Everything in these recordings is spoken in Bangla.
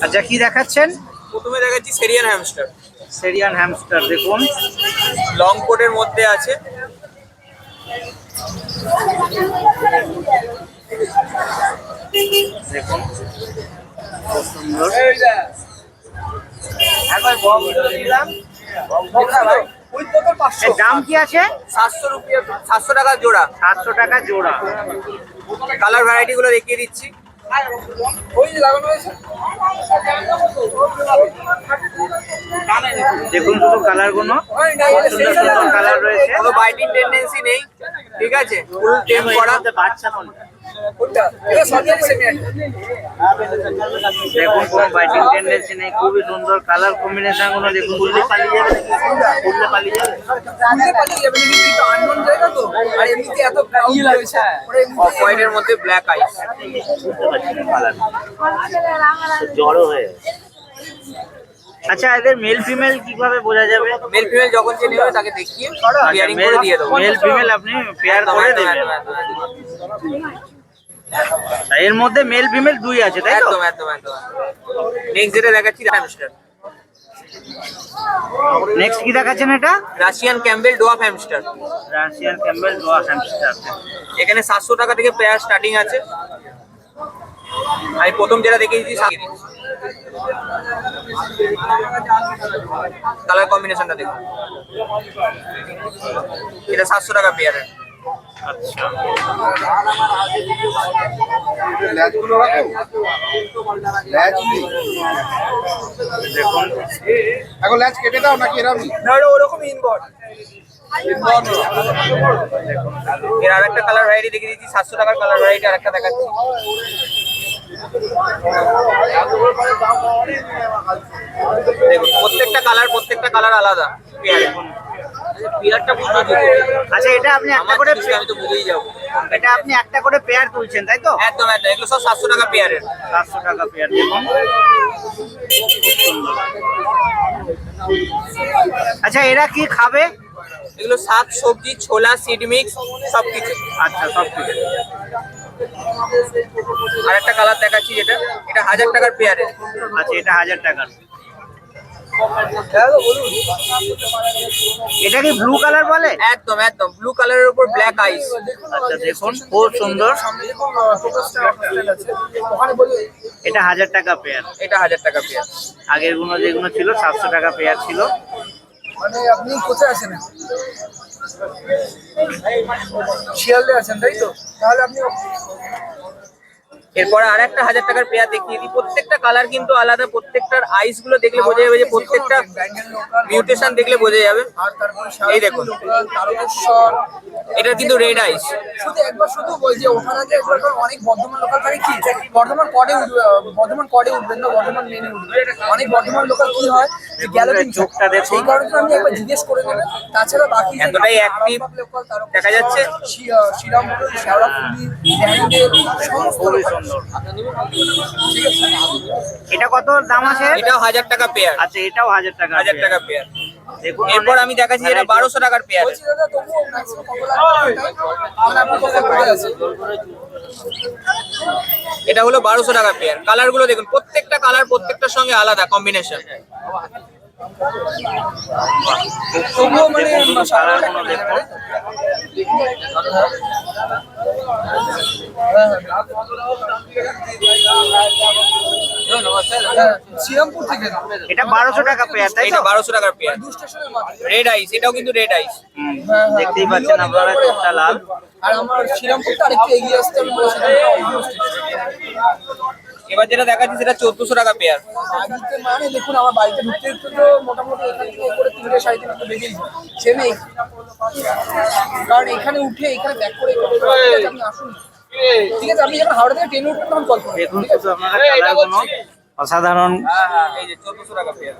আচ্ছা, কি দেখাচ্ছেন? প্রথমে দেখাচ্ছি সেরিয়ান হ্যামস্টার। সেরিয়ান হ্যামস্টার দেখুন, লং কোটের মধ্যে আছে। দেখুন খুব সুন্দর। দাম কি আছে? 700 রুপিয়া, 700 টাকা জোড়া। 700 টাকা জোড়া। কালার ভ্যারাইটি গুলো দেখিয়ে দিচ্ছি। দেখুন শুধু কালার গুলো, সুন্দর সুন্দর কালার রয়েছে। কোনো বাইটিং টেন্ডেন্সি নেই, ঠিক আছে? ফুল টেম করা। বাচ্চা দেখুন, কোনো বাইটিং টেন্ডেন্সি নেই, খুবই সুন্দর কালার কম্বিনেশন গুলো দেখুন। উড়লে পালিয়ে যাবে, উড়লে পালিয়ে যাবে। অফ হোয়াইটের মধ্যে ব্ল্যাক আইস। জড়ো হয়ে। আচ্ছা, এদের মেল ফিমেল কিভাবে বোঝা যাবে? মেল ফিমেল যখন যে নেবে তাকে দেখিয়ে পেয়ারিং করে দিয়ে দেবো। মেল ফিমেল আপনি পেয়ার করে দেবেন। এর মধ্যে মেল ফিমেল দুই আছে, তাই তো? একদম একদম একদম। নেক্সট যেটা দেখাচ্ছি হ্যামস্টার। নেক্সট কি দেখাচ্ছেন? এটা Russian Campbell dwarf hamster. Russian Campbell dwarf hamster. এখানে 700 টাকা থেকে পেয়ার স্টার্টিং আছে। আমি প্রথম যেটা দেখিয়েছি কালার কম্বিনেশনটা দেখুন। এটা 700 টাকা পেয়ারের। আচ্ছা, দেখুন এখন ল্যাচ কেটে দাও নাকি এরকমই? না, ওরকম ইনবর্ড। এর আরেকটা কালার ভ্যারাইটি দেখিয়ে দিচ্ছি। 700 টাকার কালার ভ্যারাইটি আরেকটা দেখাচ্ছি। দেখুন প্রত্যেকটা কালার আলাদা পেয়ারে। পেয়ারটা বুঝতে দিতে। আচ্ছা, এটা আপনি একটা করে, আমি তো বুঝেই যাবো। এটা আপনি একটা করে পেয়ার তুলছেন, তাই তো? একদম একদম। এগুলো সব 700 টাকা পেয়ারের। 700 টাকা পেয়ার। দেখুন আচ্ছা, এরা কি খাবে? এগুলো শাক সবজি ছোলা সিড মিক্স সবকিছু। আচ্ছা, সব কিছু। আরেকটা কালার দেখাচ্ছি যেটা, এটা 1000 টাকার পেয়ারের। আচ্ছা, এটা 1000 টাকার। এটা কি ব্লু কালার বলে? একদম একদম ব্লু কালারের উপর ব্ল্যাক আইস। আচ্ছা, দেখুন খুব সুন্দর। এটা 1000 টাকা পেয়ার। এটা 1000 টাকা পেয়ার। আগের গুলো যেগুলো ছিল 700 টাকা পেয়ার ছিল। মানে আপনি কোথায় আছেন? শিয়ালদে আছেন, তাই তো? তাহলে আপনি এরপরে আরেকটা 1000 টাকার পেয়ার দেখিয়ে দিই। প্রত্যেকটা কালার কিন্তু আলাদা। প্রত্যেকটার আইস গুলো দেখলে বোঝা যাবে যে প্রত্যেকটা মিউটেশন দেখলে বোঝা যাবে। এই দেখুন, এটা কিন্তু রেড আইস। শুধু একবার শুধু ওই যে ওঠার আগে একবার অনেক বর্ধমান লোকাল থাকে কি বর্ধমান কডে উঠবেন না, বর্ধমান মেনে উঠবে। অনেক বর্ধমান লোকাল কি হয় যে গ্যালোপিং চোখটা দেখুন। সেই কারণে আমি একবার জিজ্ঞেস করে নেবেন। তাছাড়া বাকি এতটাই অ্যাক্টিভ দেখা যাচ্ছে। শ্রীরামপুর, শেওড়াফুলি, ব্যান্ডেল সমস্ত খুবই সুন্দর। ঠিক আছে। এটা কত দাম আছে? এটাও 1000 টাকা পেয়ার। আচ্ছা, এটাও 1000 টাকা। 1000 টাকা পেয়ার। দেখুন, এরপর আমি দেখাচ্ছি যেটা 1200 টাকার পেয়ার। বলছি দাদা, তবুও ম্যাক্সিমাম কত লাগবে? মানে আপনি কত করে আছে? এটা হলো 1200 টাকা পেয়ার। কালার গুলো দেখুন, প্রত্যেকটা কালার প্রত্যেকটার সঙ্গে আলাদা কম্বিনেশন। তবুও মানে কালার গুলো দেখুন। শ্রীরামপুর থেকে এটা 1200 টাকা পেয়ার, তাই এটা তো? 1200 টাকার পেয়ার। 2 স্টেশনের মাত্র। রেড আইস, এটাও কিন্তু রেড আইস। দেখতেই পাচ্ছেন আপনারা, চোখটা লাল। আর আমার শ্রীরামপুরটা আরেকটু এগিয়ে আসতে আমি বলে এবার যেটা দেখাচ্ছি সেটা 1400 টাকা পেয়ার। বাড়িতে মানে দেখুন, আমার বাড়িতে ঢুকতে ঢুকতে তো মোটামুটি এখান থেকে করে 3টে 3:30 বেজেই যায়। সে নেই, কারণ এখানে উঠে এখানে ব্যাক করে আপনি আসুন। ঠিক আছে, আপনি যখন হাওড়া থেকে ট্রেনে উঠবেন তখন কল করুন। দেখুন শুধু আপনারা কালার গুলো অসাধারণ। এই যে 1400 টাকা পেয়ার।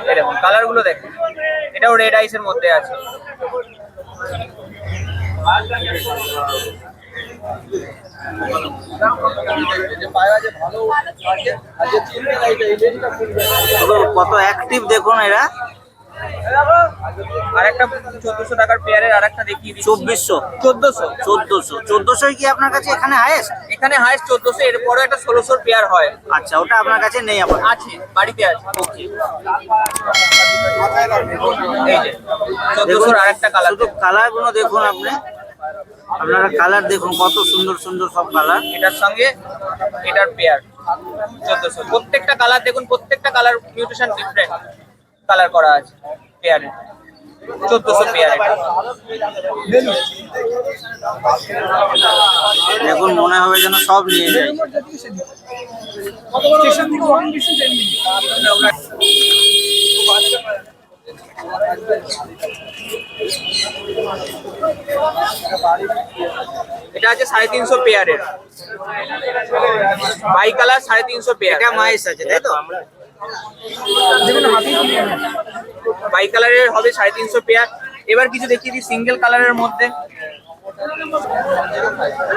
এই দেখুন কালার গুলো দেখুন, এটাও রেড আইসের মধ্যে আছে। কত অ্যাক্টিভ দেখুন এরা। আর একটা 1400 টাকার পেয়ারের আর একটা দেখিয়ে দিচ্ছি। 2400 1400 1400 কি আপনার কাছে এখানে হাইয়েস্ট? এখানে হাইস্ট 1400, এরপরে একটা 1600 পেয়ার হয়। আচ্ছা, ওটা আপনার কাছে নেই আবার? আছে, বাড়িতে আছে। এই যে 1400 আর একটা কালার। শুধু কালার গুলো দেখুন আপনি, আপনারা কালার দেখুন কত সুন্দর সুন্দর সব কালার। এটার সঙ্গে এটার পেয়ার 1400। প্রত্যেকটা কালার দেখুন, প্রত্যেকটা কালার মিউটেশন ডিফারেন্ট কালার করা আছে পেয়ারে। 1400 পেয়ার এটা। দেখুন মনে হবে যেন সব নিয়ে যায়। স্টেশন থেকে ওয়ান ডিস্টেন্স এমনি। এটা আছে 350 পেয়ারের, বাই কালার 350 পেয়ার। এটা মাইস আছে তাই তো? যেগুলো হাতেই কিনে আনে। বাই কালারের হবে 350 পেয়ার। এবার কিছু দেখিয়ে দিই সিঙ্গেল কালারের মধ্যে।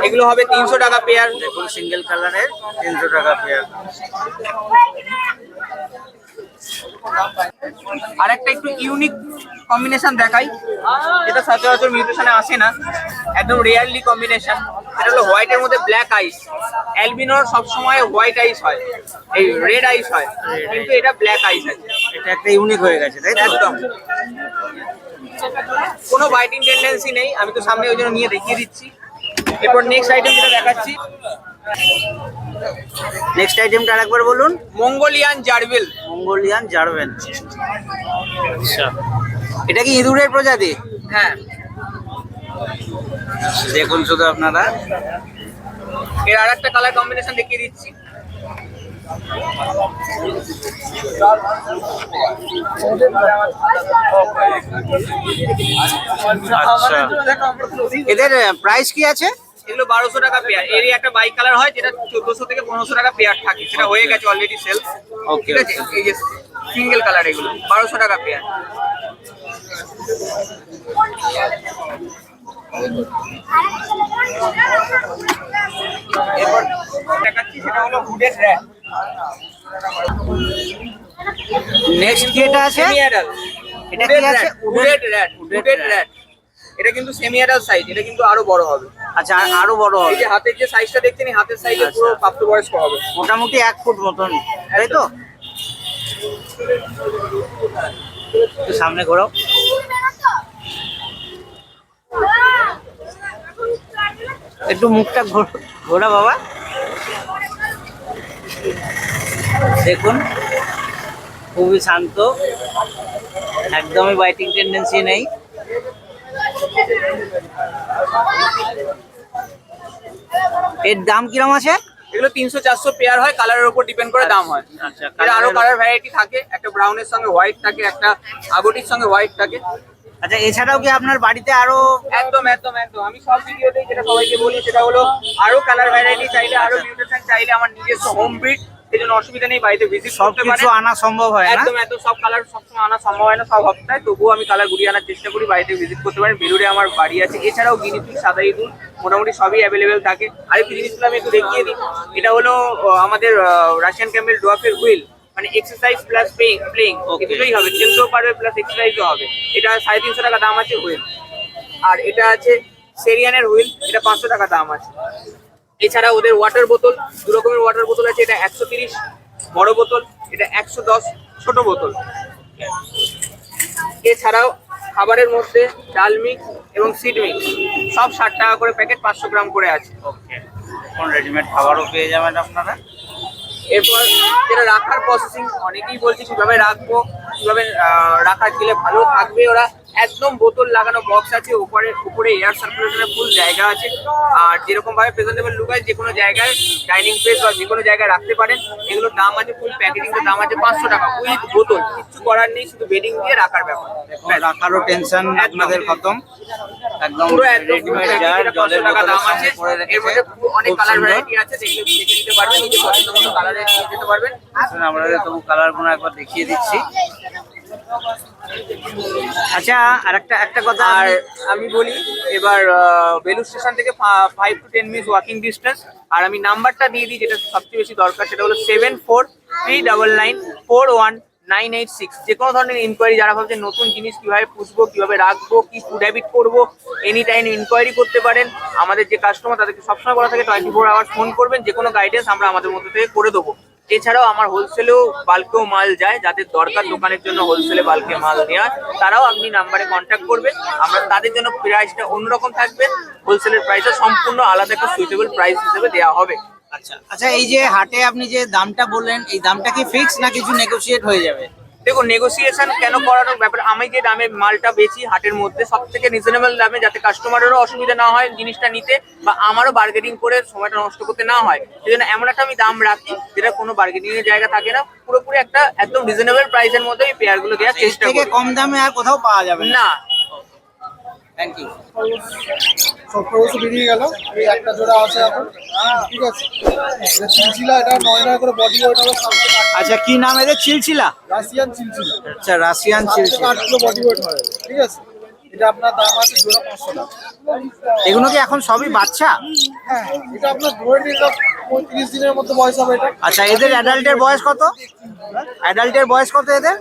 এগুলো হবে 300 টাকা পেয়ার। দেখুন সিঙ্গেল কালারের 300 টাকা পেয়ার। আর একটা একটু ইউনিক কম্বিনেশন দেখাই, যেটা সচরাচর মিউটেশনে আসে না, একদম রেয়ারলি কম্বিনেশন। এটা হলো হোয়াইটের মধ্যে ব্ল্যাক আইস। অ্যালবিনোর সবসময় হোয়াইট আইস হয়, এই রেড আইস হয়, কিন্তু এটা ব্ল্যাক আইস আছে। এটা একটা ইউনিক হয়ে গেছে তাই তো? একদম কোনো বাইটিং টেন্ডেন্সি নেই। আমি তো সামনে ওই জন্য নিয়ে দেখিয়ে দিচ্ছি। এরপর নেক্সট আইটেম যেটা দেখাচ্ছি, নেক্সট আইটেমটা আরেকবার বলুন। মঙ্গোলিয়ান জার্বিল। মঙ্গোলিয়ান জার্ভেল। আচ্ছা, এটা কি ইঁদুরের প্রজাতি? হ্যাঁ, দেখুন শুধু আপনারা। এর আর একটা কালার কম্বিনেশন দেখিয়ে দিচ্ছি। আচ্ছা, এদের প্রাইস কি আছে? এগুলো 1200 টাকা পেয়ার। এরই একটা বাই কালার হয় যেটা 1400 থেকে 1500 টাকা পেয়ার থাকে, সেটা হয়ে গেছে অলরেডি সেল। ওকে, ঠিক আছে, এই যে সিঙ্গেল কালার এগুলো 1200 টাকা পেয়ার। এরপর দেখাচ্ছি সেটা হলো হুডেড র‍্যাট। নেক্সট কি এটা আছে? Semi adult. এটা কি আছে? Hooded rat. Hooded rat. এটা কিন্তু সেমি অ্যাডাল্ট সাইজ, এটা কিন্তু আরো বড় হবে। আচ্ছা, আরো বড় এই হবে। যে হাতের যে সাইজটা দেখছেন, এই হাতের সাইজে পুরো প্রাপ্তবয়স্ক হবে। মোটামুটি 1 ফুট মতন তাই তো? একটু সামনে ঘোরাও। একটু মুখটা ঘোরা বাবা। দেখুন খুবই শান্ত, একদমই বাইটিং টেন্ডেন্সি নেই। এর দাম কিরম আছে? এগুলো 300-400 পেয়ার হয়, কালারের উপর ডিপেন্ড করে দাম হয়। আচ্ছা, এর আরো কালার ভ্যারাইটি থাকে, একটা ব্রাউনের সঙ্গে হোয়াইট থাকে, একটা আগটির সঙ্গে হোয়াইট থাকে। আচ্ছা, এছাড়াও কি আপনার বাড়িতে আরো? একদম একদম একদম, আমি সব ভিডিওতেই যেটা সবাইকে বলি সেটা হলো আরো কালার ভ্যারাইটি চাইলে, আরো মিউটেশন চাইলে আমার নিজস্ব হোম ব্রিড, সেই জন্য অসুবিধা নেই, বাড়িতে ভিজিট করতে সবকিছু পারেন। আনা সম্ভব হয় না? একদম একদম, সব কালার সবসময় আনা সম্ভব হয় না সব সপ্তাহে, তবুও আমি কালার ঘুরিয়ে আনার চেষ্টা করি। বাড়িতে ভিজিট করতে পারেন, বেলুড়ে আমার বাড়ি আছে। এছাড়াও গিনিপিগ, সাদা ইঁদুর মোটামুটি সবই অ্যাভেলেবেল থাকে। আরেকটু জিনিসগুলো আমি একটু দেখিয়ে দিই। এটা হলো আমাদের রাশিয়ান ক্যামেল ডোয়াফের হুইল, মানে এক্সারসাইজ প্লাস প্লেইং, দুটোই হবে, খেলতেও পারবে প্লাস এক্সারসাইজও হবে। এটা 350 টাকা দাম আছে হুইল। আর এটা আছে সেরিয়ানের হুইল, এটা 500 টাকা দাম আছে। এছাড়া ওদের ওয়াটার বোতল, দু রকমের ওয়াটার বোতল আছে, এটা 130 বড় বোতল, এটা 110 ছোট বোতল। এছাড়াও খাবারের মধ্যে ডাল মিক্স এবং সিড মিক্স সব 60 টাকা করে প্যাকেট, 500 গ্রাম করে আছে। ওকে, কোন রেডিমেড খাবারও পেয়ে যাবেন আপনারা। এরপর যেটা রাখার প্রসেসিং, অনেকেই বলছে কিভাবে রাখবো, কিভাবে রাখা গেলে ভালো থাকবে। ওরা একদম বোতল লাগানো বক্স আছে, উপরে এয়ার সার্কুলেশনের ফুল জায়গা আছে। আর যেরকম ভাবে প্রেজেন্টেবল লুক আছে, যে কোনো জায়গায় ডাইনিং প্লেস বা যে কোনো জায়গায় রাখতে পারেন। এগুলোর দাম আছে, ফুল প্যাকেটিং এর দাম আছে 500 টাকা উইথ বোতল। কিছু করার নেই, শুধু বেডিং দিয়ে রাখার ব্যাপার। রাখারও টেনশন আপনাদের খতম, একদম পুরো একদম রেডিমেড জার, জলের 500 টাকা বোতলের দাম সঙ্গে আছে। করে এর রেখেছে। মধ্যে অনেক খুব কালার সুন্দর। ভ্যারাইটি আছে, দেখে নিতে পারবেন, নিজের পছন্দ মতো কালারে নিয়ে যেতে পারবেন। আসুন আপনাদের তবু কালারগুলো একবার দেখিয়ে দিচ্ছি। আচ্ছা, আর একটা কথা আর আমি বলি, এবার বেলুড় স্টেশন থেকে 5 to 10 মিনিট ওয়াকিং ডিস্টেন্স। আর আমি নাম্বারটা দিয়ে দিই, যেটা সবচেয়ে বেশি দরকার, সেটা হলো 74399419 986। যে কোনো ধরনের ইনকোয়ারি যারা ভাবছেন নতুন জিনিস কিভাবে পুষবো, কিভাবে রাখবো, কি ফুড হ্যাবিট করবো, এনি টাইম ইনকোয়ারি করতে পারেন। আমাদের যে কাস্টমার তাদেরকে সবসময় বলা থাকে 24 আওয়ার্স ফোন করবেন, যে কোনো গাইডেন্স আমরা আমাদের মধ্যে থেকে করে দেবো। এছাড়াও আমার হোলসেলেও বাল্কেও মাল যায়, যাদের দরকার দোকানের জন্য হোলসেলে বাল্কে মাল নেওয়ার, তারাও আপনি নাম্বারে কন্ট্যাক্ট করবেন। আমরা তাদের জন্য প্রাইসটা অন্যরকম থাকবে, হোলসেলের প্রাইসটা সম্পূর্ণ আলাদা একটা সুইটেবল প্রাইস হিসেবে দেওয়া হবে। আচ্ছা আচ্ছা, এই যে হাটে আপনি যে দামটা বললেন, এই দামটা কি ফিক্স না কিছু নেগোশিয়েট হয়ে যাবে? দেখুন, নেগোসিয়েশন কেন করানোর ব্যাপার, আমি যে দামে মালটা বেচি হাটের মধ্যে সব থেকে রিজনেবল দামে, যাতে কাস্টমারেরও অসুবিধা না হয় জিনিসটা নিতে, বা আমারও বার্গেনিং করে সময়টা নষ্ট করতে না হয়, সেই জন্য এমন একটা আমি দাম রাখি যেটা কোনো বার্গেনিং এর জায়গা থাকে না, পুরোপুরি একটা একদম রিজনেবল প্রাইসের মধ্যে এই পেয়ার গুলো দেওয়ার চেষ্টা থেকে করি। কম দামে আর কোথাও পাওয়া যাবে না। Thank you. সব খরচ বেরিয়ে গেল, এই একটা জোড়া আছে এখন, ঠিক আছে। এটা চিলচিলা, এটা 9 টাকা করে বডি ওয়েট হবে, 7 থেকে 8 আচ্ছা, কি নাম এদের? চিলচিলা? রাশিয়ান চিলচিলা, আচ্ছা, রাশিয়ান 7 থেকে চিলচিলা। 8 কিলো বডি ওয়েট হবে, ঠিক আছে। এটা আপনার দাম আছে জোড়া 500 টাকা। এগুলো কি এখন সবই বাচ্চা? হ্যাঁ, এটা আপনার ধরে নিন 35 দিনের মধ্যে বয়স হবে এটা। আচ্ছা, এদের অ্যাডাল্টের বয়স কত? অ্যাডাল্টের বয়স কত এদের?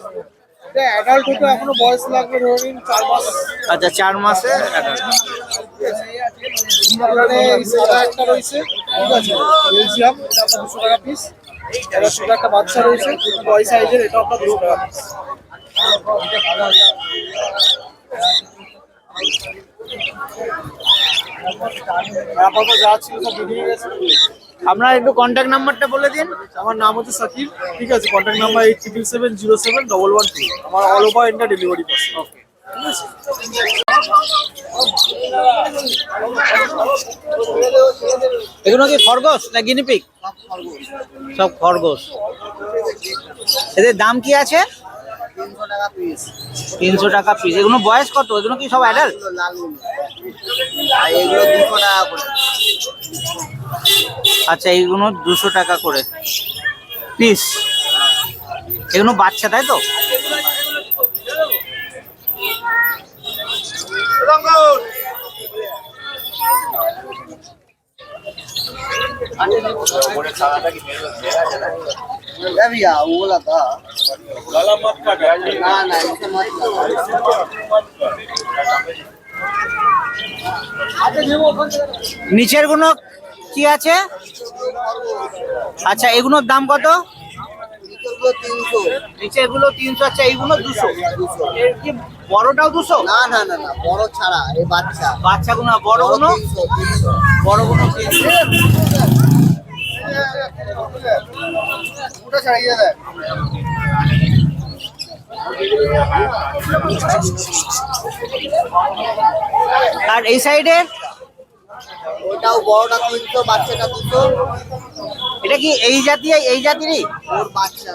এটা অ্যাডাল্ট হতে এখনো বয়স লাগবে ধরে নিন 4 মাস। আচ্ছা, 4 মাসে adult। এখানে এই সাদা একটা রয়েছে, ঠিক আছে, বেলজিয়াম, এটা আপনার 200 টাকা পিস। এটা ছোট একটা বাচ্চা রয়েছে বয় সাইজের, এটা আপনার 200 টাকা পিস। আপাতত যা ছিল সব বেরিয়ে গেছে। আপনার একটু কন্ট্যাক্ট নাম্বারটা বলে দিন। আমার নাম হচ্ছে সাকিব, ঠিক আছে। Contact number 8777071112। আমার অল ওভার ইন্ডিয়া ডেলিভারি পাস। ওকে, ঠিক আছে। এগুলো কি খরগোশ না গিনিপিগ? সব খরগোশ। এদের দাম কি আছে? 300 টাকা পিস। 300 টাকা পিস। এগুলো বয়স কত? এগুলো কি সব অ্যাডাল্ট? এগুলো 200 টাকা করে। আচ্ছা, এইগুলো 200 টাকা করে পিস। এগুলো বাচ্চা, তাই তো? भैया वो बोला था ना ना इसे मत নিচের গুলো কি আছে? আচ্ছা, এগুলোর দাম কত? 300। নিচের গুলো 300। আচ্ছা, এইগুলো 200। এর কি বড়টাও 200? না না না না, বড় ছাড়া, এই বাচ্চা। বাচ্চাগুলো, বড়গুলো? 300। বড়গুলো 300। ওটা ছাড়িয়ে দেয়। আর এই সাইডে ওটাও বড়টা 300, বাচ্চাটা 200। এটা কি এই জাতীয়, এই জাতিরই? ওর বাচ্চা